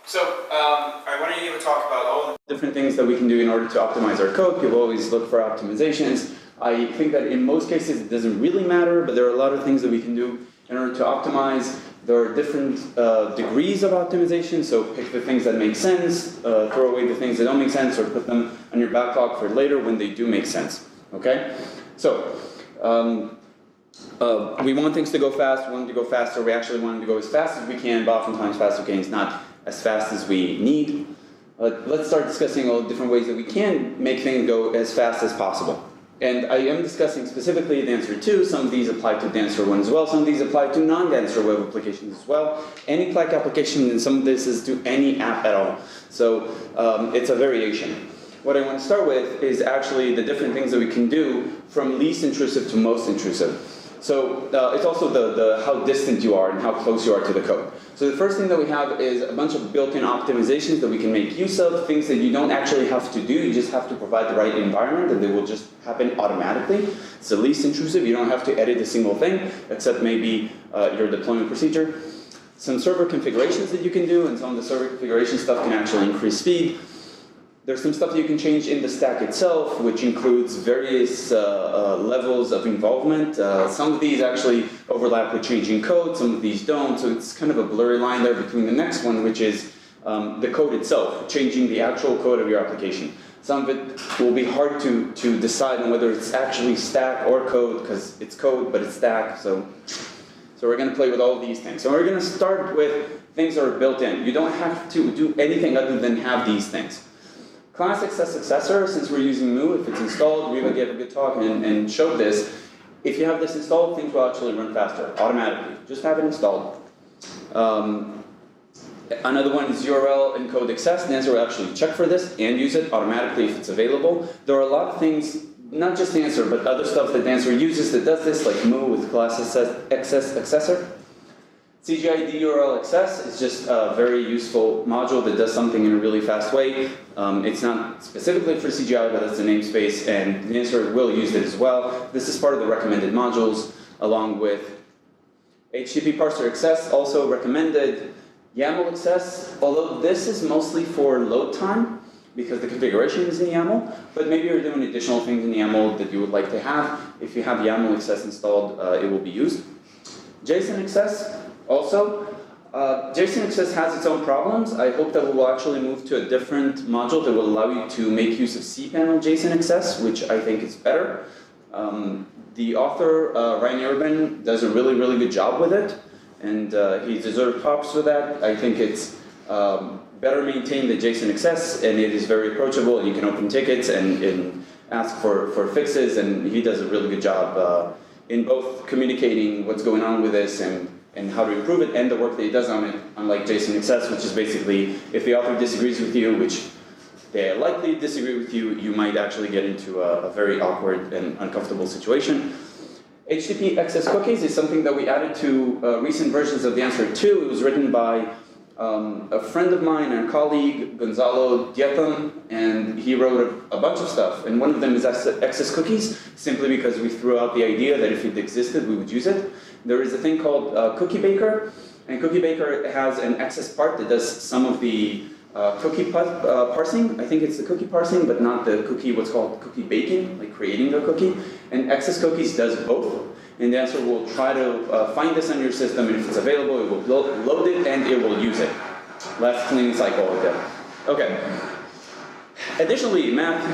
So, I wanted to give a talk about all the different things that we can do in order to optimize our code. People always look for optimizations. I think that in most cases it doesn't really matter, but there are a lot of things that we can do in order to optimize. There are different degrees of optimization, so pick the things that make sense, throw away the things that don't make sense, or put them on your backlog for later when they do make sense, okay? So, we want things to go fast, we want them to go faster, we actually want them to go as fast as we can, but oftentimes fast as we can is not as fast as we need. Let's start discussing all the different ways that we can make things go as fast as possible. And I am discussing specifically Dancer2. Some of these apply to Dancer1 as well. Some of these apply to non-Dancer web applications as well. Any Plaque application, and some of this is to any app at all. So it's a variation. What I want to start with is actually the different things that we can do from least intrusive to most intrusive. So it's also the how distant you are and how close you are to the code. So the first thing that we have is a bunch of built-in optimizations that we can make use of, things that you don't actually have to do, you just have to provide the right environment and they will just happen automatically. It's the least intrusive, you don't have to edit a single thing, except maybe your deployment procedure. Some server configurations that you can do, and some of the server configuration stuff can actually increase speed. There's some stuff that you can change in the stack itself, which includes various levels of involvement. Some of these actually overlap with changing code, some of these don't, so it's kind of a blurry line there between the next one, which is the code itself, changing the actual code of your application. Some of it will be hard to decide on whether it's actually stack or code, because it's code, but it's stack, so we're going to play with all of these things. So we're going to start with things that are built in. You don't have to do anything other than have these things. Class access successor, since we're using Moo, if it's installed, Riva gave a good talk and showed this. If you have this installed, things will actually run faster, automatically. Just have it installed. Another one is URL encode access. Dancer will actually check for this and use it automatically if it's available. There are a lot of things, not just Dancer, but other stuff that Dancer uses that does this, like Moo with class access successor. CGID URL access is just a very useful module that does something in a really fast way. It's not specifically for CGI, but that's the namespace, and Dancer will use it as well. This is part of the recommended modules, along with HTTP parser access, also recommended. YAML access, although this is mostly for load time, because the configuration is in YAML, but maybe you're doing additional things in YAML that you would like to have. If you have YAML access installed, it will be used. JSON access. Also, JSON access has its own problems. I hope that we will actually move to a different module that will allow you to make use of cPanel JSON access, which I think is better. The author, Ryan Urban, does a really, really good job with it, and he deserves props for that. I think it's better maintained than JSON access, and it is very approachable, and you can open tickets and ask for fixes, and he does a really good job in both communicating what's going on with this and how to improve it, and the work that he does on it, unlike JSON access, which is basically, if the author disagrees with you, which they likely disagree with you, you might actually get into a very awkward and uncomfortable situation. HTTP access cookies is something that we added to recent versions of Dancer2. It was written by a friend of mine and a colleague, Gonzalo Dietam, and he wrote a bunch of stuff, and one of them is access cookies, simply because we threw out the idea that if it existed, we would use it. There is a thing called Cookie Baker, and Cookie Baker has an access part that does some of the cookie parsing. I think it's the cookie parsing, but not the cookie, what's called cookie baking, like creating a cookie. And access cookies does both. And Dancer will try to find this on your system, and if it's available, it will load it and it will use it. Last cleaning cycle of that. Okay. Additionally, math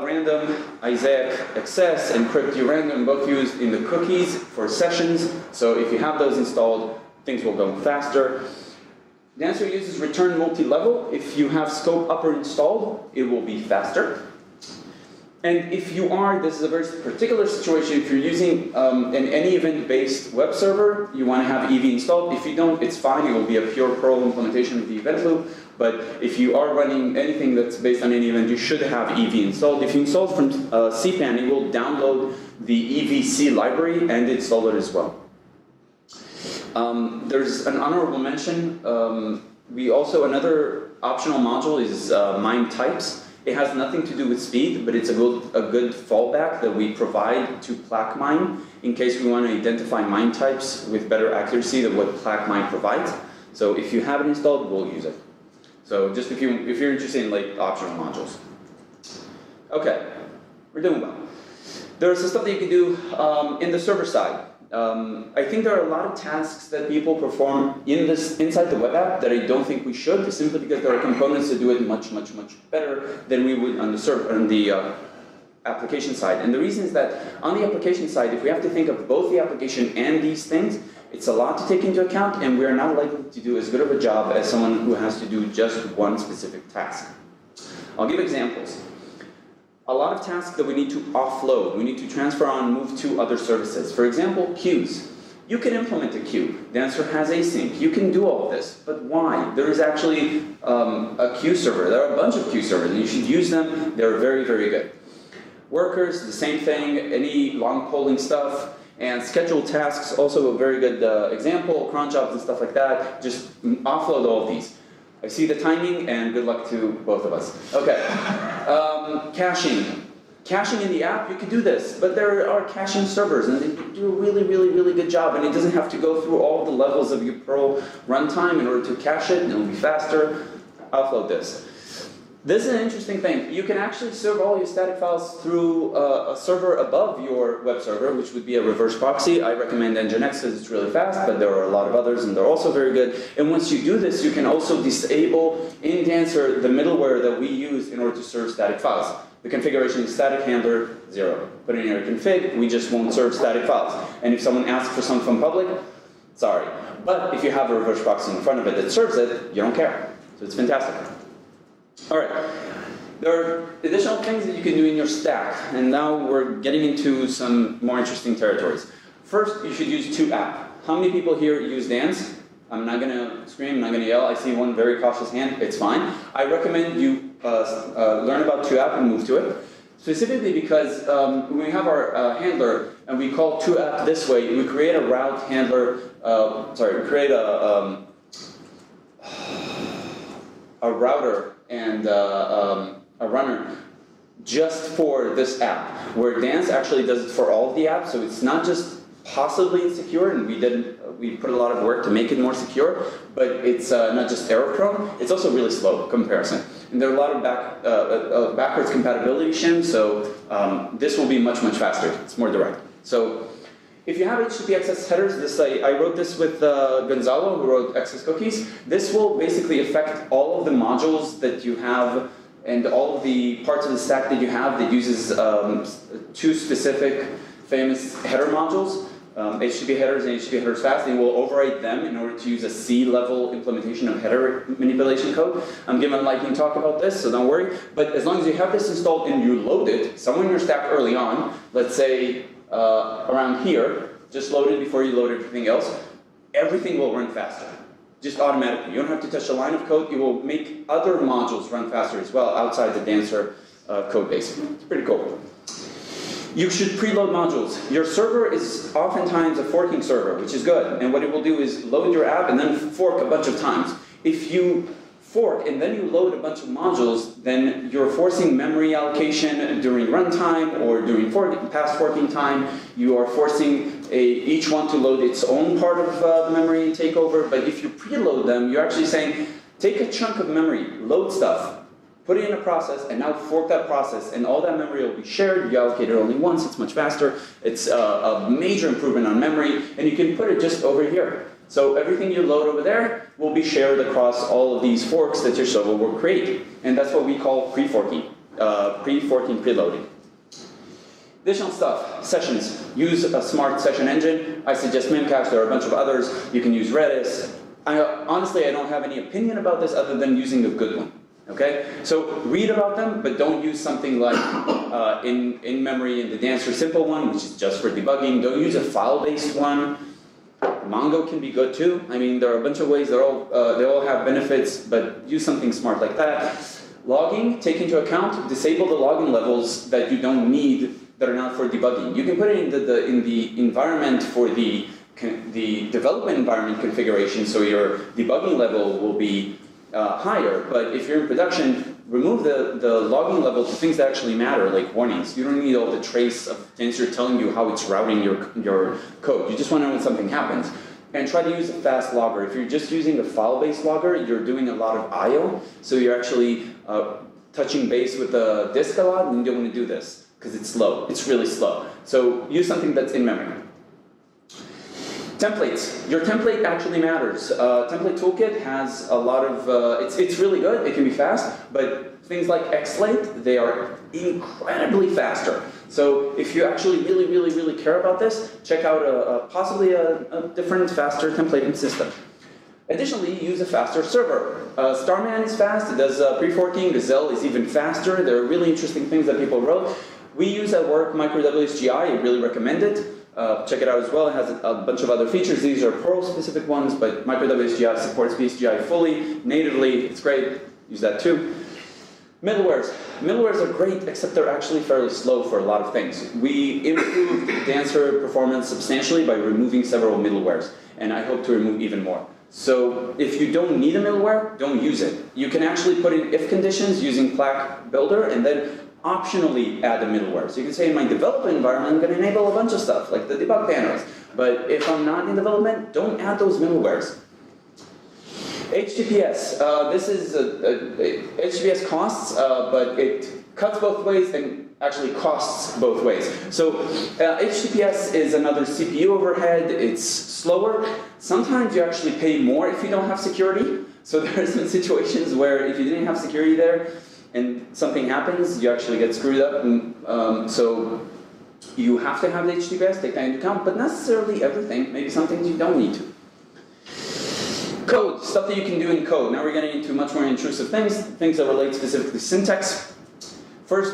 random, Isaac access, and crypt random both used in the cookies for sessions. So if you have those installed, things will go faster. Dancer uses return multi-level. If you have scope upper installed, it will be faster. And if you are, this is a very particular situation, if you're using an any event-based web server, you want to have EV installed. If you don't, it's fine. It will be a pure Perl implementation of the event loop. But if you are running anything that's based on any event, you should have EV installed. If you install it from cPan, it will download the EVC library and install it as well. There's an honorable mention. Another optional module is MIME types. It has nothing to do with speed, but it's a good fallback that we provide to Plaque MIME in case we want to identify MIME types with better accuracy than what Plaque MIME provides. So if you have it installed, we'll use it. So just if you're interested in like optional modules. Okay, we're doing well. There's some stuff that you can do in the server side. I think there are a lot of tasks that people perform inside the web app that I don't think we should, simply because there are components that do it much, much, much better than we would on the server, on the application side. And the reason is that on the application side, if we have to think of both the application and these things, it's a lot to take into account, and we are not likely to do as good of a job as someone who has to do just one specific task. I'll give examples. A lot of tasks that we need to offload, we need to transfer on, move to other services. For example, queues. You can implement a queue. Dancer has async. You can do all of this, but why? There is actually a queue server. There are a bunch of queue servers, and you should use them. They're very, very good. Workers, the same thing. Any long polling stuff. And scheduled tasks, also a very good example. Cron jobs and stuff like that. Just offload all of these. I see the timing, and good luck to both of us. Okay. Caching. Caching in the app, you can do this, but there are caching servers, and they do a really, really, really good job, and it doesn't have to go through all the levels of your Perl runtime in order to cache it, and it'll be faster. Offload this. This is an interesting thing. You can actually serve all your static files through a server above your web server, which would be a reverse proxy. I recommend Nginx because it's really fast, but there are a lot of others, and they're also very good. And once you do this, you can also disable in Dancer the middleware that we use in order to serve static files. The configuration is static handler 0. Put in your config, we just won't serve static files. And if someone asks for something from public, sorry. But if you have a reverse proxy in front of it that serves it, you don't care. So it's fantastic. All right, there are additional things that you can do in your stack, and now we're getting into some more interesting territories. First, you should use 2app. How many people here use Dance? I'm not gonna scream, I'm not gonna yell. I see one very cautious hand, it's fine. I recommend you learn about 2app and move to it. Specifically because when we have our handler and we call 2app this way, we create a route handler, we create a router and a runner just for this app, where Dance actually does it for all of the apps, so it's not just possibly insecure, and we put a lot of work to make it more secure, but it's not just error prone, it's also really slow comparison. And there are a lot of backwards compatibility shims, so this will be much, much faster. It's more direct. So if you have HTTP access headers, I wrote this with Gonzalo, who wrote access cookies. This will basically affect all of the modules that you have and all of the parts of the stack that you have that uses two specific famous header modules, HTTP headers and HTTP headers fast. They will overwrite them in order to use a C-level implementation of header manipulation code. I'm giving a lightning talk about this, so don't worry. But as long as you have this installed and you load it somewhere in your stack early on, let's say around here, just load it before you load everything else, everything will run faster, just automatically. You don't have to touch a line of code. It will make other modules run faster as well outside the Dancer code base. It's pretty cool. You should preload modules. Your server is oftentimes a forking server, which is good. And what it will do is load your app and then fork a bunch of times. If you fork and then you load a bunch of modules, then you're forcing memory allocation during runtime or during past forking time. You are forcing each one to load its own part of the memory and take over. But if you preload them, you're actually saying, take a chunk of memory, load stuff, put it in a process, and now fork that process, and all that memory will be shared. You allocate it only once, it's much faster. It's a major improvement on memory, and you can put it just over here. So everything you load over there will be shared across all of these forks that your server will create. And that's what we call pre-forking, preloading. Additional stuff, sessions. Use a smart session engine. I suggest Memcache, there are a bunch of others. You can use Redis. Honestly, I don't have any opinion about this other than using a good one. Okay? So read about them, but don't use something like in memory in the Dancer simple one, which is just for debugging. Don't use a file-based one. Mongo can be good too. I mean, there are a bunch of ways. They all have benefits, but use something smart like that. Logging, take into account, disable the logging levels that you don't need that are not for debugging. You can put it in the environment for the development environment configuration, so your debugging level will be higher. But if you're in production, remove the logging level to things that actually matter, like warnings. You don't need all the trace of Dancer telling you how it's routing your code. You just want to know when something happens. and try to use a fast logger. If you're just using a file-based logger, you're doing a lot of I/O, so you're actually touching base with the disk a lot, and you don't want to do this because it's slow. It's really slow. So use something that's in memory. Templates. Your template actually matters. Template Toolkit has a lot of, it's really good, it can be fast, but things like Xlate, they are incredibly faster. So if you actually really care about this, check out possibly a different, faster templating system. Additionally, use a faster server. Starman is fast, it does pre-forking, Gazelle is even faster. There are really interesting things that people wrote. We use at work MicroWSGI, I really recommend it. Check it out as well, it has a bunch of other features. These are Perl specific ones, but MicroWSGI supports BSGI fully, natively, it's great, use that too. Middlewares. Middlewares are great, except they're actually fairly slow for a lot of things. We improved Dancer performance substantially by removing several middlewares, and I hope to remove even more. So if you don't need a middleware, don't use it. You can actually put in if conditions using Plaque Builder, and then optionally add a middleware. So you can say in my development environment, I'm going to enable a bunch of stuff, like the debug panels. But if I'm not in development, don't add those middlewares. HTTPS. This is HTTPS costs, but it cuts both ways and actually costs both ways. So HTTPS is another CPU overhead. It's slower. Sometimes you actually pay more if you don't have security. So there are some situations where if you didn't have security there, and something happens, you actually get screwed up. And, so you have to have the HTTPS, take that into account, but not necessarily everything. Maybe some things you don't need to. Code, stuff that you can do in code. Now we're getting into much more intrusive things that relate specifically to syntax. First,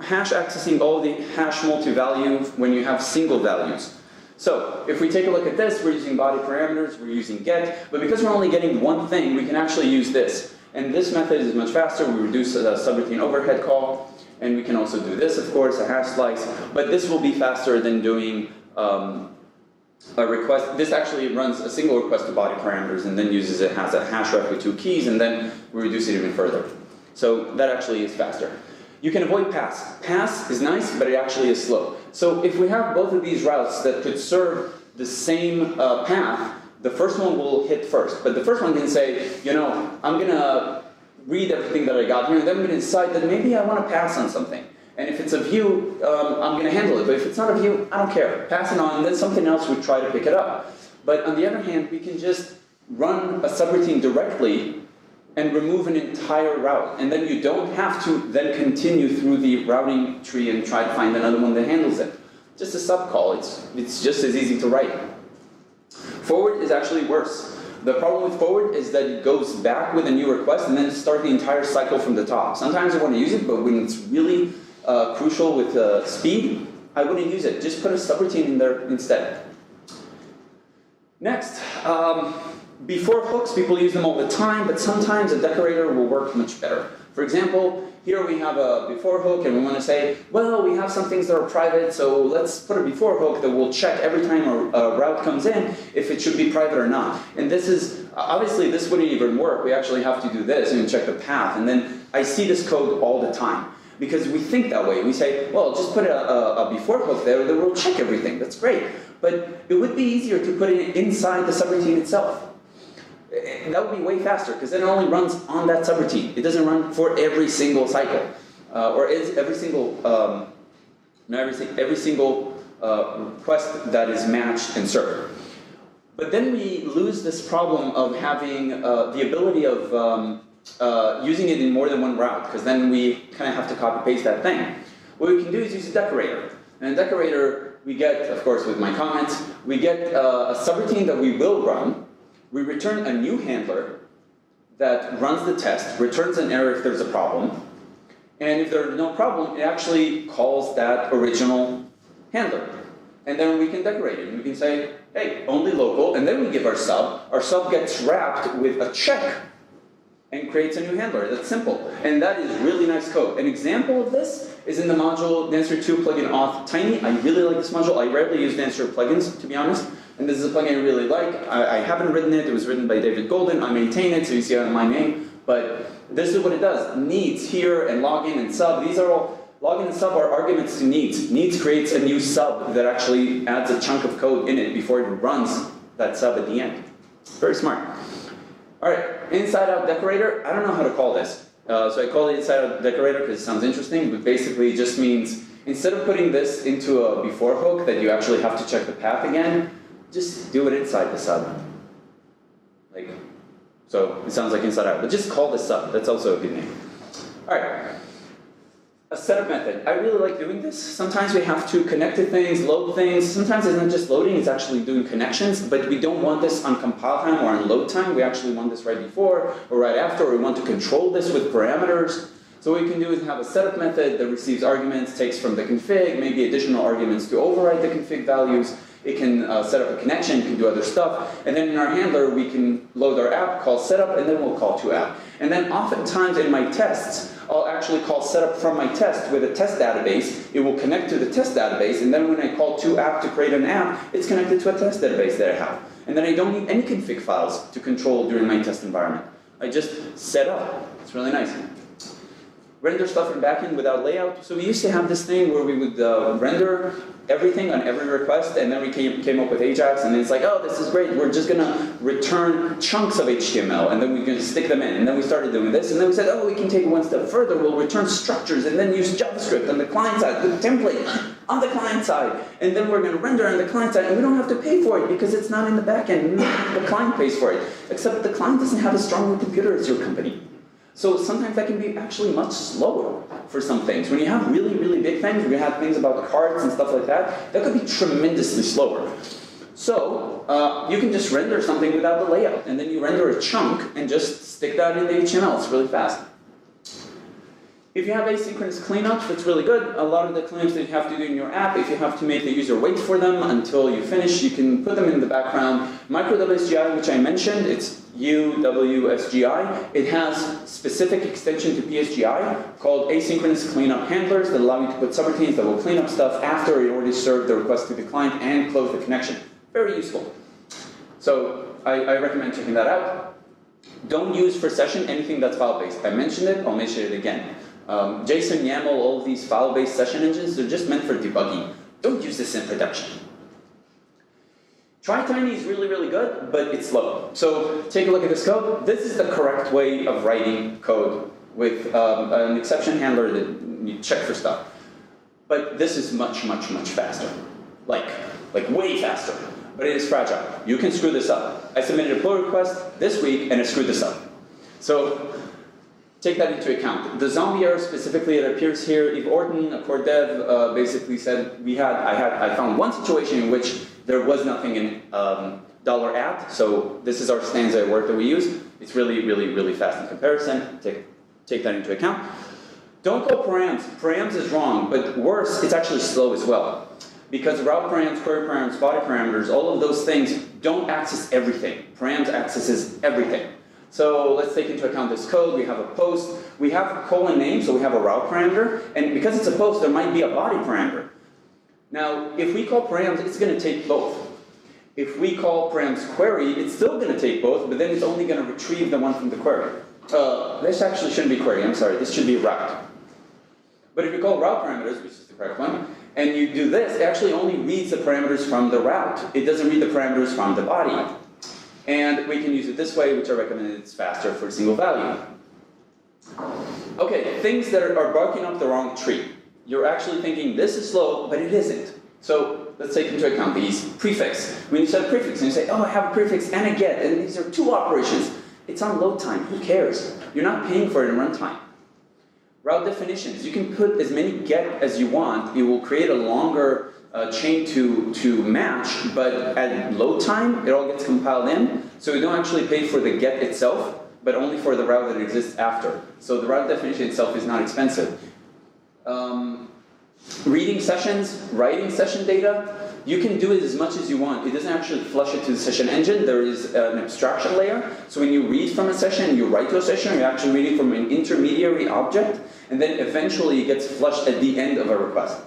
hash accessing all the hash multi-value when you have single values. So if we take a look at this, we're using body parameters, we're using get, but because we're only getting one thing, we can actually use this. And this method is much faster. We reduce the subroutine overhead call, and we can also do this, of course, a hash slice. But this will be faster than doing a request. This actually runs a single request to body parameters, and then has a hash ref with 2 keys, and then we reduce it even further. So that actually is faster. You can avoid pass. Pass is nice, but it actually is slow. So if we have both of these routes that could serve the same path, the first one will hit first, but the first one can say, you know, I'm going to read everything that I got here, and then I'm going to decide that maybe I want to pass on something. And if it's a view, I'm going to handle it. But if it's not a view, I don't care. Pass it on, and then something else would try to pick it up. But on the other hand, we can just run a subroutine directly and remove an entire route. And then you don't have to then continue through the routing tree and try to find another one that handles it. Just a subcall. It's just as easy to write. Forward is actually worse. The problem with forward is that it goes back with a new request and then start the entire cycle from the top. Sometimes I want to use it, but when it's really crucial with speed, I wouldn't use it. Just put a subroutine in there instead. Next, before hooks, people use them all the time, but sometimes a decorator will work much better. For example, here we have a before hook, and we want to say, well, we have some things that are private, so let's put a before hook that will check every time a route comes in if it should be private or not. And this is, obviously this wouldn't even work. We actually have to do this and check the path. And then I see this code all the time because we think that way. We say, well, just put a before hook there that will check everything. That's great. But it would be easier to put it inside the subroutine itself. That would be way faster because then it only runs on that subroutine. It doesn't run for every single cycle, or every single request that is matched and served. But then we lose this problem of having the ability of using it in more than one route, because then we kind of have to copy paste that thing. What we can do is use a decorator, and a decorator we get, of course, with my comments, we get a subroutine that we will run. We return a new handler that runs the test, returns an error if there's a problem, and if there's no problem, it actually calls that original handler. And then we can decorate it. We can say, hey, only local, and then we give our sub. Our sub gets wrapped with a check and creates a new handler. That's simple. And that is really nice code. An example of this is in the module Dancer2 plugin auth tiny. I really like this module. I rarely use Dancer plugins, to be honest. And this is a plugin I really like. I haven't written it. It was written by David Golden. I maintain it, so you see it on my name. But this is what it does. Needs here and login and sub. These are all, login and sub are arguments to needs. Needs creates a new sub that actually adds a chunk of code in it before it runs that sub at the end. Very smart. All right, inside-out decorator. I don't know how to call this. So I call it inside-out decorator because it sounds interesting, but basically it just means instead of putting this into a before hook that you actually have to check the path again, just do it inside the sub. Like, so it sounds like inside out, but just call this sub. That's also a good name. All right. A setup method. I really like doing this. Sometimes we have to connect to things, load things. Sometimes it's not just loading, it's actually doing connections, but we don't want this on compile time or on load time. We actually want this right before or right after, or we want to control this with parameters. So what we can do is have a setup method that receives arguments, takes from the config, maybe additional arguments to override the config values. It can set up a connection, it can do other stuff. And then in our handler, we can load our app, call setup, and then we'll call to app. And then oftentimes in my tests, I'll actually call setup from my test with a test database. It will connect to the test database, and then when I call to app to create an app, it's connected to a test database that I have. And then I don't need any config files to control during my test environment. I just set up. It's really nice. Render stuff in backend without layout. So we used to have this thing where we would render everything on every request, and then we came up with Ajax, and then it's like, oh, this is great. We're just gonna return chunks of HTML, and then we're gonna stick them in. And then we started doing this, and then we said, oh, we can take it one step further. We'll return structures, and then use JavaScript on the client side, with template on the client side, and then we're gonna render on the client side, and we don't have to pay for it because it's not in the backend. The client pays for it, except the client doesn't have as strong a computer as your company. So sometimes that can be actually much slower for some things. When you have really, really big things, we have things about cards and stuff like that, that could be tremendously slower. So you can just render something without the layout, and then you render a chunk and just stick that in the HTML. It's really fast. If you have asynchronous cleanups, that's really good. A lot of the cleanups that you have to do in your app, if you have to make the user wait for them until you finish, you can put them in the background. MicroWSGI, which I mentioned, it's UWSGI. It has specific extension to PSGI called asynchronous cleanup handlers that allow you to put subroutines that will clean up stuff after it already served the request to the client and close the connection. Very useful. So I recommend checking that out. Don't use for session anything that's file-based. I mentioned it, I'll mention it again. JSON, YAML, all of these file-based session engines, they're just meant for debugging. Don't use this in production. TryTiny is really, really good, but it's slow. So take a look at this code. This is the correct way of writing code with an exception handler that you check for stuff. But this is much, much, much faster. Like way faster. But it is fragile. You can screw this up. I submitted a pull request this week and it screwed this up. So take that into account. The zombie error specifically, it appears here. Eve Orton, a core dev, basically said I found one situation in which there was nothing in $at. So this is our stanza word that we use. It's really, really, really fast in comparison. Take that into account. Don't call params. Params is wrong, but worse, it's actually slow as well. Because route params, query params, body parameters, all of those things don't access everything. Params accesses everything. So let's take into account this code. We have a post. We have a colon name, so we have a route parameter. And because it's a post, there might be a body parameter. Now, if we call params, it's going to take both. If we call params query, it's still going to take both, but then it's only going to retrieve the one from the query. This actually shouldn't be query, I'm sorry. This should be route. But if you call route parameters, which is the correct one, and you do this, it actually only reads the parameters from the route. It doesn't read the parameters from the body. And we can use it this way, which I recommend it's faster for a single value. Okay, things that are barking up the wrong tree. You're actually thinking, this is slow, but it isn't. So let's take into account these prefix. When you set a prefix and you say, oh, I have a prefix and a get, and these are two operations. It's on load time, who cares? You're not paying for it in runtime. Route definitions, you can put as many get as you want. It will create a longer chain to match, but at load time, it all gets compiled in. So we don't actually pay for the get itself, but only for the route that exists after. So the route definition itself is not expensive. Reading sessions, writing session data, you can do it as much as you want. It doesn't actually flush it to the session engine. There is an abstraction layer. So when you read from a session, you write to a session, you're actually reading from an intermediary object, and then eventually it gets flushed at the end of a request.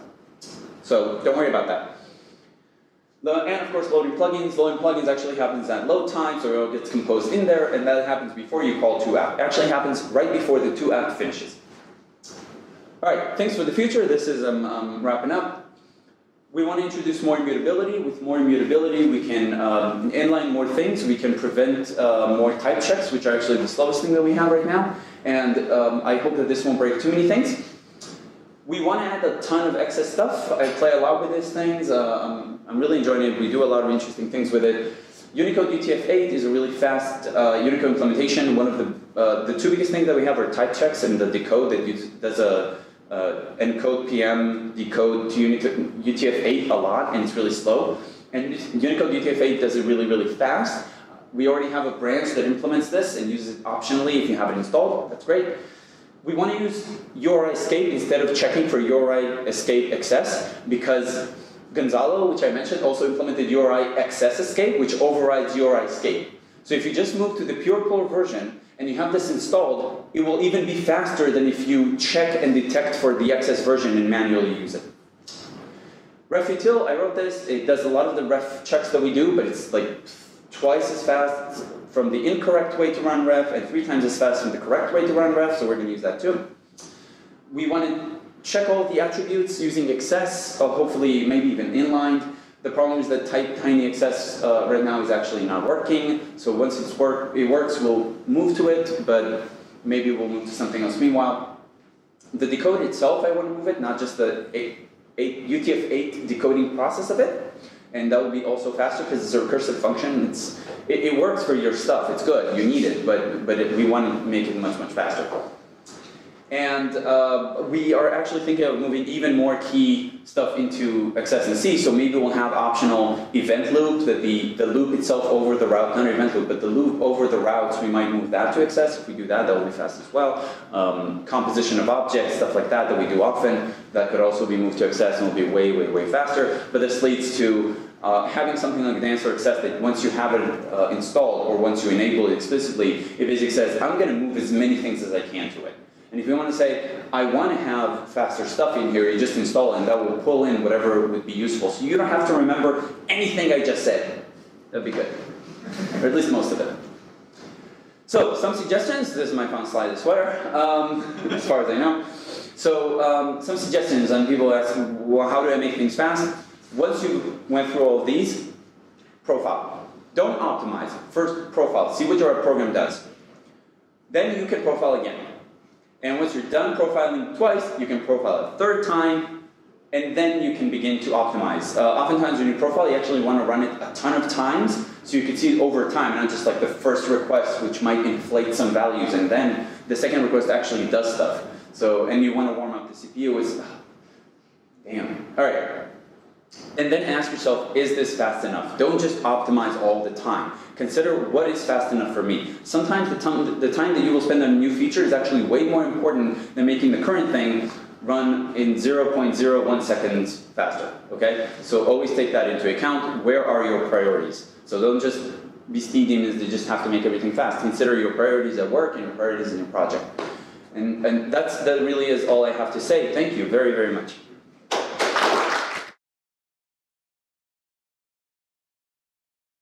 So don't worry about that. And of course, loading plugins. Loading plugins actually happens at load time, so it all gets composed in there, and that happens before you call to-app. It actually happens right before the to-app finishes. All right, thanks for the future. This is wrapping up. We want to introduce more immutability. With more immutability, we can inline more things. We can prevent more type checks, which are actually the slowest thing that we have right now. And I hope that this won't break too many things. We want to add a ton of excess stuff. I play a lot with these things. I'm really enjoying it. We do a lot of interesting things with it. Unicode UTF-8 is a really fast Unicode implementation. One of the two biggest things that we have are type checks and the decode that does a encode PM decode to Unicode UTF-8 a lot, and it's really slow. And Unicode UTF-8 does it really, really fast. We already have a branch that implements this and uses it optionally if you have it installed. That's great. We want to use URI escape instead of checking for URI escape excess, because Gonzalo, which I mentioned, also implemented URI excess escape, which overrides URI escape. So if you just move to the pure Perl version and you have this installed, it will even be faster than if you check and detect for the excess version and manually use it. Refutil, I wrote this. It does a lot of the ref checks that we do, but it's like twice as fast from the incorrect way to run ref and 3 times as fast from the correct way to run ref, so we're going to use that too. We want to check all the attributes using excess, hopefully maybe even inline. The problem is that type tiny excess right now is actually not working, so once it works, we'll move to it, but maybe we'll move to something else. Meanwhile, the decode itself, I want to move it, not just the UTF-8 decoding process of it, and that will be also faster because it's a recursive function. It works for your stuff, it's good, you need it, but we want to make it much, much faster. And we are actually thinking of moving even more key stuff into Access and C, so maybe we'll have optional event loop, that the loop itself over the route, not event loop, but the loop over the routes, we might move that to Access. If we do that, that will be fast as well. Composition of objects, stuff like that we do often, that could also be moved to Access and will be way, way, way faster. But this leads to having something like Dancer Access that once you have it installed, or once you enable it explicitly, it basically says, I'm going to move as many things as I can to it. And if you want to say, I want to have faster stuff in here, you just install it and that will pull in whatever would be useful. So you don't have to remember anything I just said. That'd be good. Or at least most of it. So, some suggestions. This is my fun slide, I swear, as far as I know. So, some suggestions, and people ask, well, how do I make things fast? Once you went through all of these, profile. Don't optimize. First, profile. See what your program does. Then you can profile again. And once you're done profiling twice, you can profile a third time, and then you can begin to optimize. Oftentimes when you profile, you actually want to run it a ton of times, so you can see it over time, not just like the first request, which might inflate some values, and then the second request actually does stuff. So, and you want to warm up the CPU, damn. All right. And then ask yourself, is this fast enough? Don't just optimize all the time. Consider what is fast enough for me. Sometimes the time that you will spend on a new feature is actually way more important than making the current thing run in 0.01 seconds faster, okay? So always take that into account. Where are your priorities? So don't just be speed demons that just have to make everything fast. Consider your priorities at work and your priorities in your project. And that really is all I have to say. Thank you very, very much.